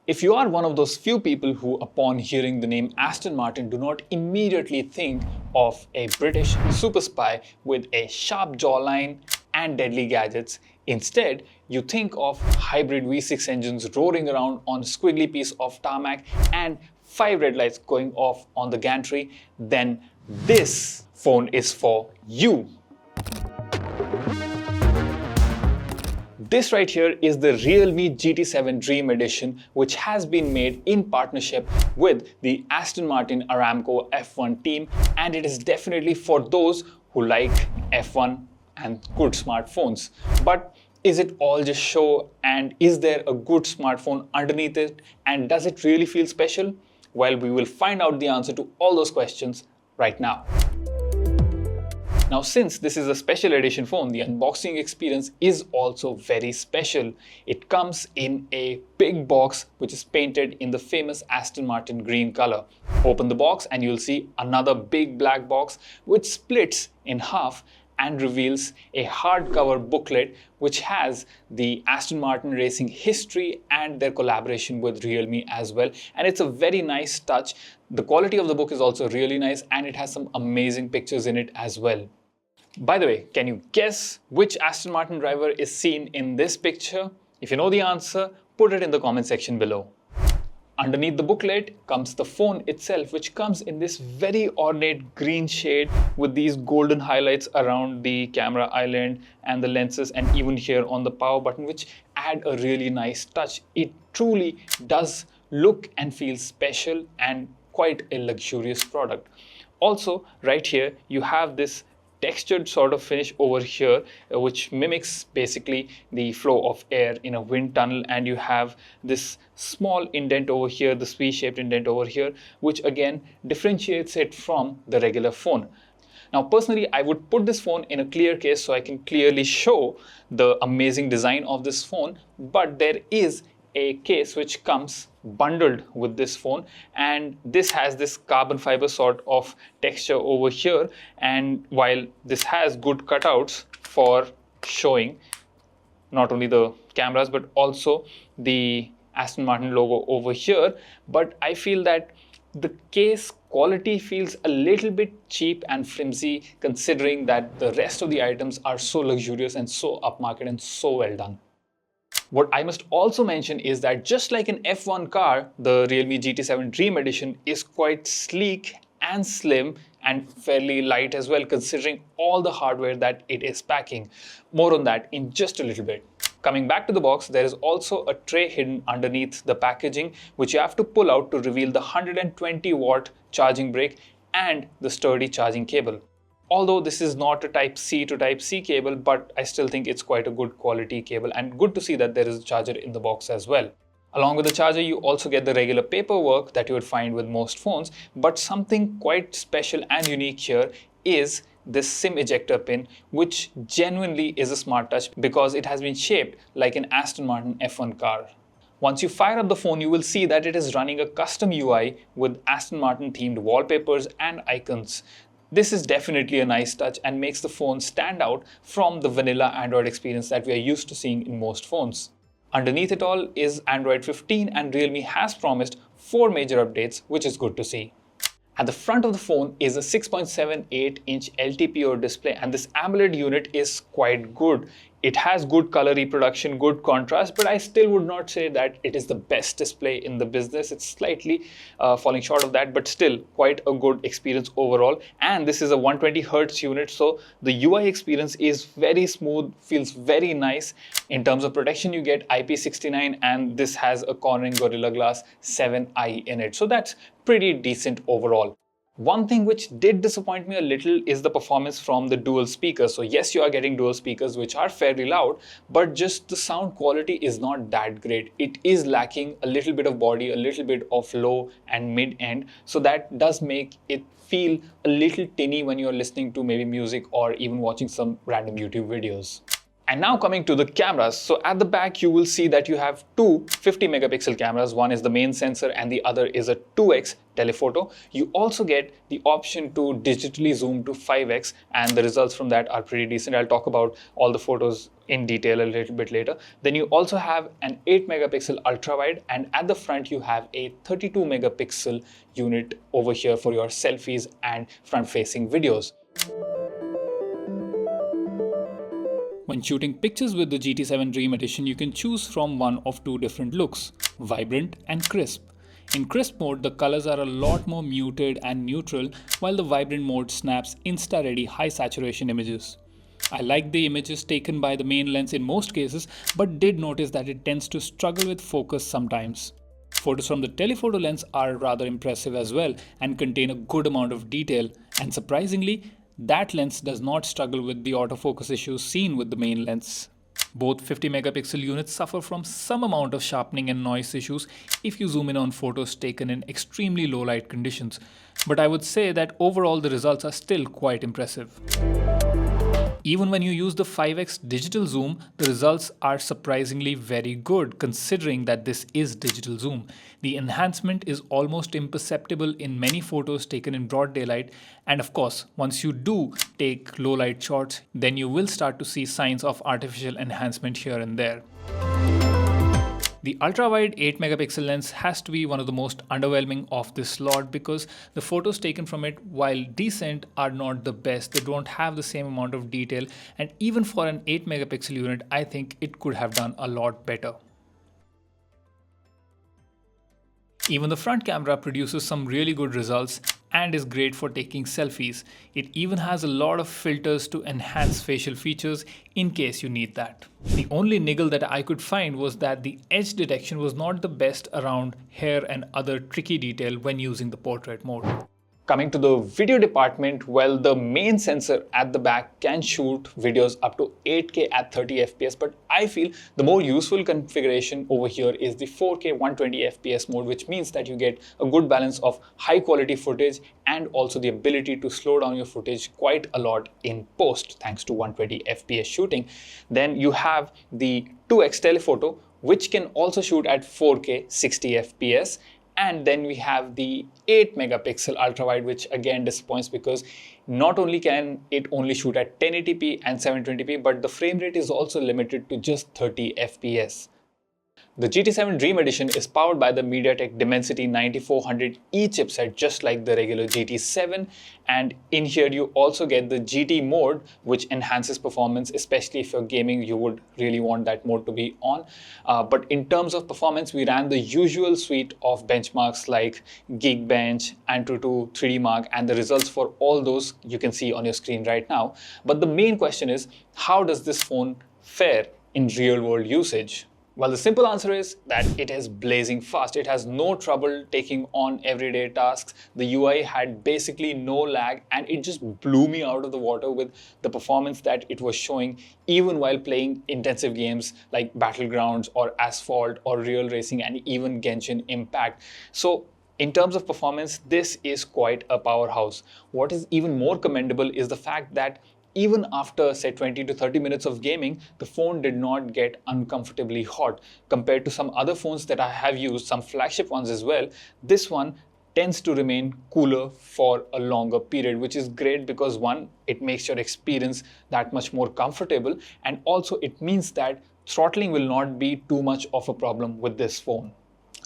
If you are one of those few people who, upon hearing the name Aston Martin, do not immediately think of a British super spy with a sharp jawline and deadly gadgets, instead, you think of hybrid V6 engines roaring around on a squiggly piece of tarmac and 5 red lights going off on the gantry, then this phone is for you. This right here is the Realme GT7 Dream Edition, which has been made in partnership with the Aston Martin Aramco F1 team, and it is definitely for those who like F1 and good smartphones. But is it all just show, and is there a good smartphone underneath it, and does it really feel special? Well, we will find out the answer to all those questions right now. Now, since this is a special edition phone, the unboxing experience is also very special. It comes in a big box which is painted in the famous Aston Martin green color. Open the box and you'll see another big black box which splits in half and reveals a hardcover booklet which has the Aston Martin racing history and their collaboration with Realme as well. And it's a very nice touch. The quality of the book is also really nice, and it has some amazing pictures in it as well. By the way, can you guess which Aston Martin driver is seen in this picture? If you know the answer, put it in the comment section below. Underneath the booklet comes the phone itself, which comes in this very ornate green shade with these golden highlights around the camera island and the lenses, and even here on the power button, which add a really nice touch. It truly does look and feel special and quite a luxurious product. Also, right here, you have this textured sort of finish over here, which mimics basically the flow of air in a wind tunnel, and you have this small indent over here, this V-shaped indent over here, which again differentiates it from the regular phone. Now, personally, I would put this phone in a clear case so I can clearly show the amazing design of this phone, but there is a case which comes bundled with this phone, and this has this carbon fiber sort of texture over here, and while this has good cutouts for showing not only the cameras but also the Aston Martin logo over here, but I feel that the case quality feels a little bit cheap and flimsy considering that the rest of the items are so luxurious and so upmarket and so well done. What I must also mention is that just like an F1 car, the Realme GT7 Dream Edition is quite sleek and slim and fairly light as well, considering all the hardware that it is packing. More on that in just a little bit. Coming back to the box, there is also a tray hidden underneath the packaging, which you have to pull out to reveal the 120-watt charging brick and the sturdy charging cable. Although this is not a Type-C to Type-C cable, but I still think it's quite a good quality cable, and good to see that there is a charger in the box as well. Along with the charger, you also get the regular paperwork that you would find with most phones, but something quite special and unique here is this SIM ejector pin, which genuinely is a smart touch because it has been shaped like an Aston Martin F1 car. Once you fire up the phone, you will see that it is running a custom UI with Aston Martin themed wallpapers and icons. This is definitely a nice touch and makes the phone stand out from the vanilla Android experience that we are used to seeing in most phones. Underneath it all is Android 15, and Realme has promised 4 major updates, which is good to see. At the front of the phone is a 6.78-inch LTPO display, and this AMOLED unit is quite good. It has good color reproduction, good contrast, but I still would not say that it is the best display in the business. It's slightly falling short of that, but still quite a good experience overall. And this is a 120 Hz unit, so the UI experience is very smooth, feels very nice. In terms of protection, you get IP69, and this has a Corning Gorilla Glass 7i in it, so that's pretty decent overall. One thing which did disappoint me a little is the performance from the dual speakers. So yes, you are getting dual speakers which are fairly loud, but just the sound quality is not that great. It is lacking a little bit of body, a little bit of low and mid end. So that does make it feel a little tinny when you're listening to maybe music or even watching some random YouTube videos. And now coming to the cameras. So at the back, you will see that you have two 50 megapixel cameras. One is the main sensor and the other is a 2x telephoto. You also get the option to digitally zoom to 5x, and the results from that are pretty decent. I'll talk about all the photos in detail a little bit later. Then you also have an 8 megapixel ultra wide, and at the front you have a 32 megapixel unit over here for your selfies and front facing videos. When shooting pictures with the GT7 Dream Edition, you can choose from one of two different looks, vibrant and crisp. In crisp mode, the colors are a lot more muted and neutral, while the vibrant mode snaps insta-ready high saturation images. I like the images taken by the main lens in most cases, but did notice that it tends to struggle with focus sometimes. Photos from the telephoto lens are rather impressive as well and contain a good amount of detail, and surprisingly, that lens does not struggle with the autofocus issues seen with the main lens. Both 50 megapixel units suffer from some amount of sharpening and noise issues if you zoom in on photos taken in extremely low light conditions, but I would say that overall the results are still quite impressive. Even when you use the 5x digital zoom, the results are surprisingly very good considering that this is digital zoom. The enhancement is almost imperceptible in many photos taken in broad daylight, and of course, once you do take low light shots, then you will start to see signs of artificial enhancement here and there. The ultra-wide 8 megapixel lens has to be one of the most underwhelming of this lot because the photos taken from it, while decent, are not the best. They don't have the same amount of detail, and even for an 8 megapixel unit, I think it could have done a lot better. Even the front camera produces some really good results and is great for taking selfies. It even has a lot of filters to enhance facial features in case you need that. The only niggle that I could find was that the edge detection was not the best around hair and other tricky detail when using the portrait mode. Coming to the video department, well, the main sensor at the back can shoot videos up to 8K at 30 FPS, but I feel the more useful configuration over here is the 4K 120 FPS mode, which means that you get a good balance of high quality footage and also the ability to slow down your footage quite a lot in post thanks to 120 FPS shooting. Then you have the 2x telephoto, which can also shoot at 4K 60 FPS. And then we have the 8 megapixel ultra wide, which again disappoints because not only can it only shoot at 1080p and 720p, but the frame rate is also limited to just 30 FPS. The GT7 Dream Edition is powered by the MediaTek Dimensity 9400E chipset, just like the regular GT7. And in here you also get the GT mode, which enhances performance, especially if you're gaming, you would really want that mode to be on. But in terms of performance, we ran the usual suite of benchmarks like Geekbench, Antutu, 3D Mark, and the results for all those you can see on your screen right now. But the main question is, how does this phone fare in real world usage? Well, the simple answer is that it is blazing fast. It has no trouble taking on everyday tasks. The UI had basically no lag, and it just blew me out of the water with the performance that it was showing even while playing intensive games like Battlegrounds or Asphalt or Real Racing and even Genshin Impact. So in terms of performance, this is quite a powerhouse. What is even more commendable is the fact that even after, say, 20 to 30 minutes of gaming, the phone did not get uncomfortably hot. Compared to some other phones that I have used, some flagship ones as well, this one tends to remain cooler for a longer period, which is great because one, it makes your experience that much more comfortable, and also it means that throttling will not be too much of a problem with this phone.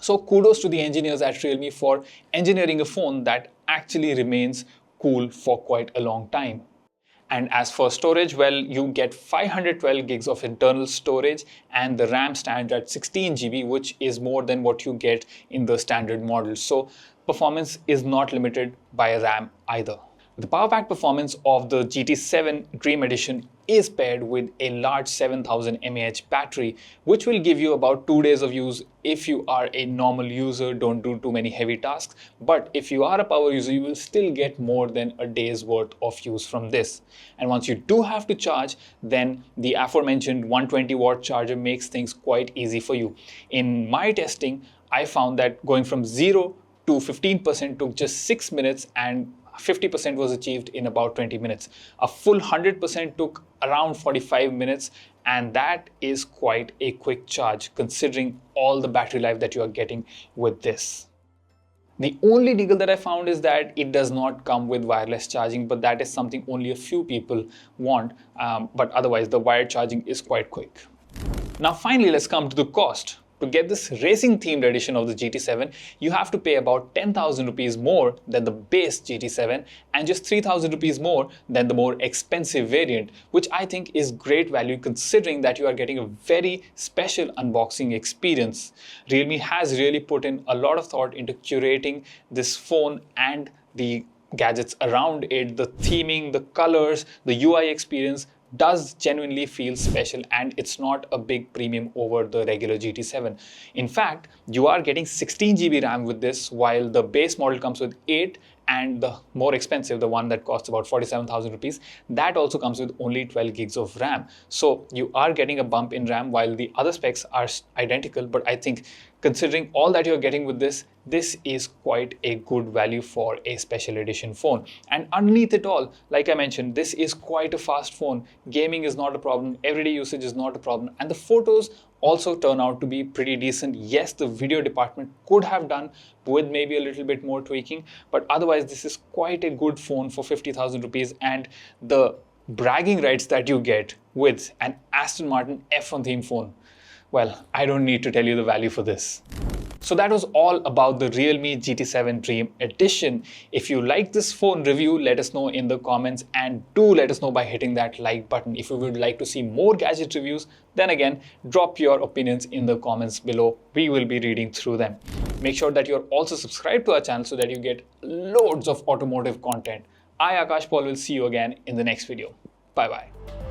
So kudos to the engineers at Realme for engineering a phone that actually remains cool for quite a long time. And as for storage, well, you get 512 gigs of internal storage, and the RAM stands at 16 GB, which is more than what you get in the standard model. So performance is not limited by RAM either. The power pack performance of the GT7 Dream Edition is paired with a large 7000 mAh battery, which will give you about 2 days of use if you are a normal user, don't do too many heavy tasks. But if you are a power user, you will still get more than a day's worth of use from this. And once you do have to charge, then the aforementioned 120 watt charger makes things quite easy for you. In my testing, I found that going from 0 to 15% took just 6 minutes, and 50% was achieved in about 20 minutes. A full 100% took around 45 minutes, and that is quite a quick charge considering all the battery life that you are getting with this. The only niggle that I found is that it does not come with wireless charging, but that is something only a few people want. But otherwise, the wired charging is quite quick. Now finally, let's come to the cost. To get this racing themed edition of the GT7, you have to pay about 10,000 rupees more than the base GT7 and just 3,000 rupees more than the more expensive variant, which I think is great value considering that you are getting a very special unboxing experience. Realme has really put in a lot of thought into curating this phone and the gadgets around it. The theming, the colors, the UI experience does genuinely feel special, and it's not a big premium over the regular GT7. In fact, you are getting 16 GB RAM with this, while the base model comes with 8, and the more expensive, the one that costs about 47,000 rupees, that also comes with only 12 gigs of RAM. So you are getting a bump in RAM while the other specs are identical, but I think considering all that you're getting with this, this is quite a good value for a special edition phone. And underneath it all, like I mentioned, this is quite a fast phone. Gaming is not a problem, everyday usage is not a problem, and the photos also turn out to be pretty decent. Yes, the video department could have done with maybe a little bit more tweaking, but otherwise this is quite a good phone for 50,000 rupees, and the bragging rights that you get with an Aston Martin F1 theme phone, well, I don't need to tell you the value for this. So that was all about the Realme GT7 Dream Edition. If you like this phone review, let us know in the comments, and do let us know by hitting that like button. If you would like to see more gadget reviews, then again, drop your opinions in the comments below. We will be reading through them. Make sure that you're also subscribed to our channel so that you get loads of automotive content. I, Aakash Paul, will see you again in the next video. Bye-bye.